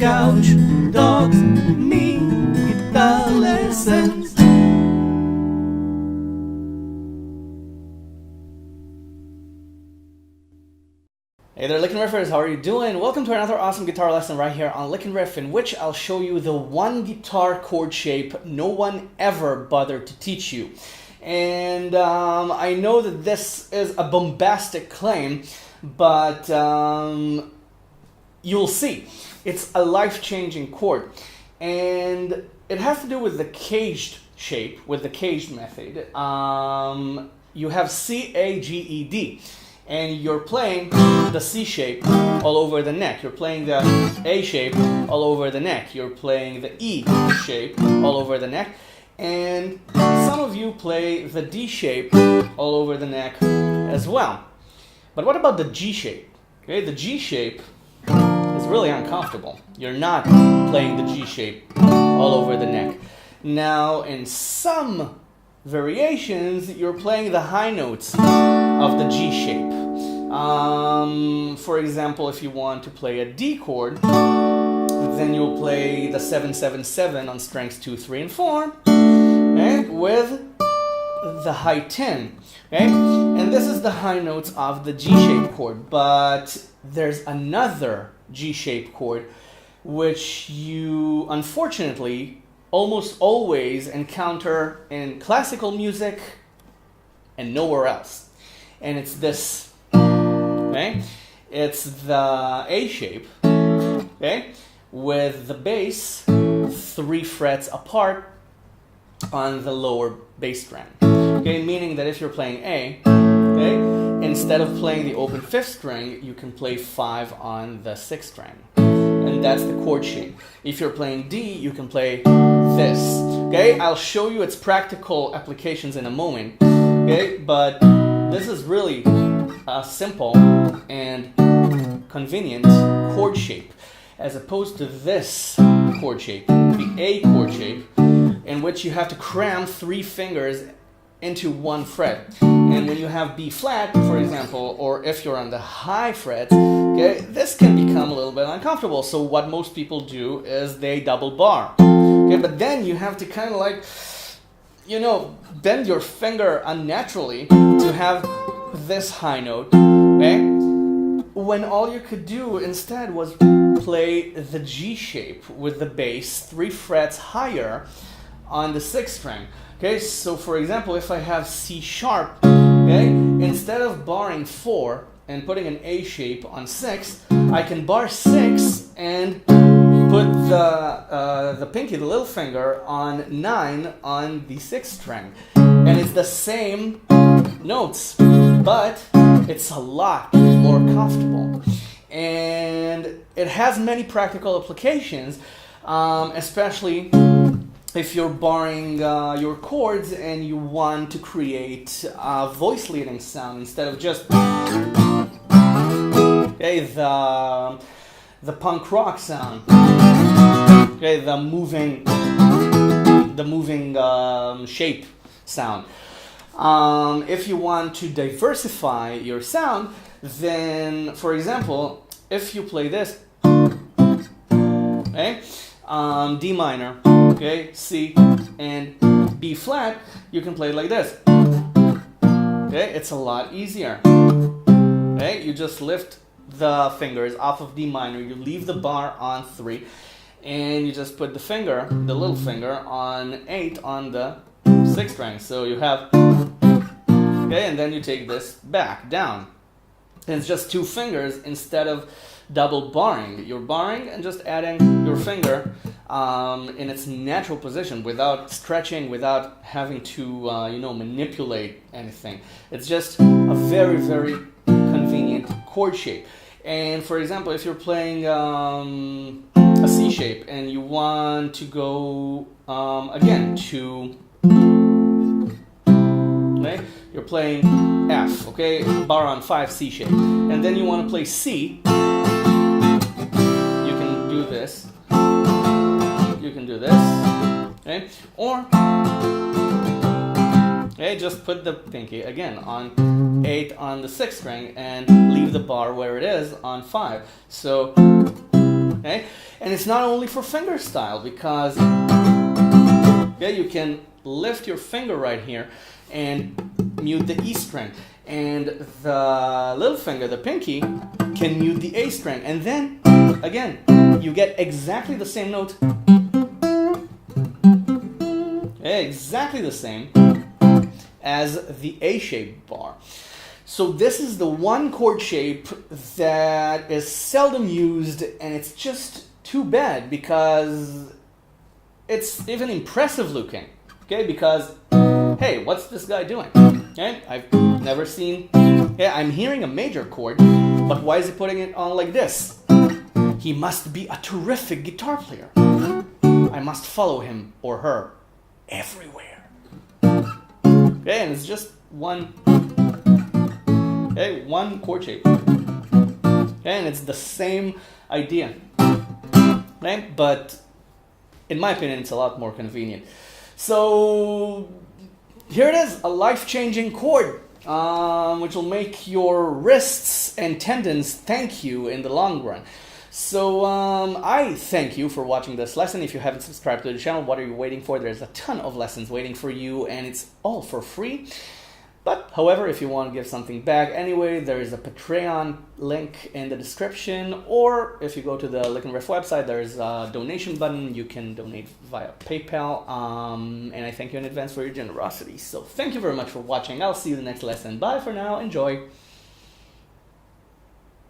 couch, dogs, me, guitar lessons. Hey there, Lick and Riffers, how are you doing? Welcome to another awesome guitar lesson right here on Lick and Riff, in which I'll show you the one guitar chord shape no one ever bothered to teach you. And I know that this is a bombastic claim, but you'll see. It's a life-changing chord. And it has to do with the caged shape, with the caged method. You have C, A, G, E, D. And you're playing the C shape all over the neck. You're playing the A shape all over the neck. You're playing the E shape all over the neck. And some of you play the D shape all over the neck as well. But what about the G shape? Okay, the G shape is really uncomfortable. You're not playing the G shape all over the neck. Now, in some variations, you're playing the high notes of the G shape. For example, if you want to play a D chord, then you'll play the 7-7-7 on strings 2, 3, and 4, okay, with the high 10. Okay? And this is the high notes of the G shape chord, but there's another G shape chord which you unfortunately almost always encounter in classical music and nowhere else. And it's this, okay? It's the A shape, okay? With the bass 3 frets apart on the lower bass string. Okay, meaning that if you're playing A, okay, instead of playing the open 5th string, you can play 5 on the 6th string. And that's the chord shape. If you're playing D, you can play this. Okay, I'll show you its practical applications in a moment. Okay, but this is really a simple and convenient chord shape, as opposed to this chord shape, the A chord shape, in which you have to cram 3 fingers into 1 fret. And when you have B flat, for example, or if you're on the high frets, okay, this can become a little bit uncomfortable. So what most people do is they double bar. Okay, but then you have to kind of like, you know, bend your finger unnaturally to have this high note, okay? When all you could do instead was play the G shape with the bass 3 frets higher on the 6th string. Okay, so for example, if I have C sharp, okay, instead of barring 4 and putting an A shape on 6, I can bar 6 and put the pinky, the little finger, on 9 on the 6th string. And it's the same notes, but it's a lot more comfortable. And it has many practical applications, especially if you're barring your chords and you want to create a voice leading sound instead of just, okay, the punk rock sound, okay, the moving shape sound. If you want to diversify your sound, then, for example, if you play this, okay, D minor, okay, C, and B flat, you can play it like this. Okay, it's a lot easier. Okay, you just lift the fingers off of D minor, you leave the bar on 3, and you just put the finger, the little finger, on 8 on the 6th string. So you have, okay, and then you take this back down. And it's just 2 fingers instead of double barring. You're barring and just adding your finger in its natural position without stretching, without having to manipulate anything. It's just a very, very convenient chord shape. And for example, if you're playing a C shape and you want to go again to, okay, you're playing F, okay, bar on 5, C shape, and then you want to play C, you can do this, you can do this, okay, or, okay, just put the pinky again on 8 on the 6th string and leave the bar where it is on 5. So, okay, And it's not only for finger style, because you can lift your finger right here and mute the E string. And the little finger, the pinky, can mute the A string. And then, again, you get exactly the same note. Exactly the same as the A-shaped bar. So this is the one chord shape that is seldom used, and it's just too bad because it's even impressive looking. Okay, because hey, what's this guy doing? Okay, I've never seen. Yeah, I'm hearing a major chord, but why is he putting it on like this? He must be a terrific guitar player. I must follow him or her everywhere. Okay, and it's just one chord shape. Okay, and it's the same idea. Okay, but in my opinion, it's a lot more convenient. So here it is, a life-changing chord, which will make your wrists and tendons thank you in the long run. So I thank you for watching this lesson. If you haven't subscribed to the channel, what are you waiting for? There's a ton of lessons waiting for you, and it's all for free. But, however, if you want to give something back anyway, there is a Patreon link in the description, or if you go to the Lick and Riff website, there is a donation button. You can donate via PayPal, and I thank you in advance for your generosity. So thank you very much for watching. I'll see you in the next lesson. Bye for now. Enjoy.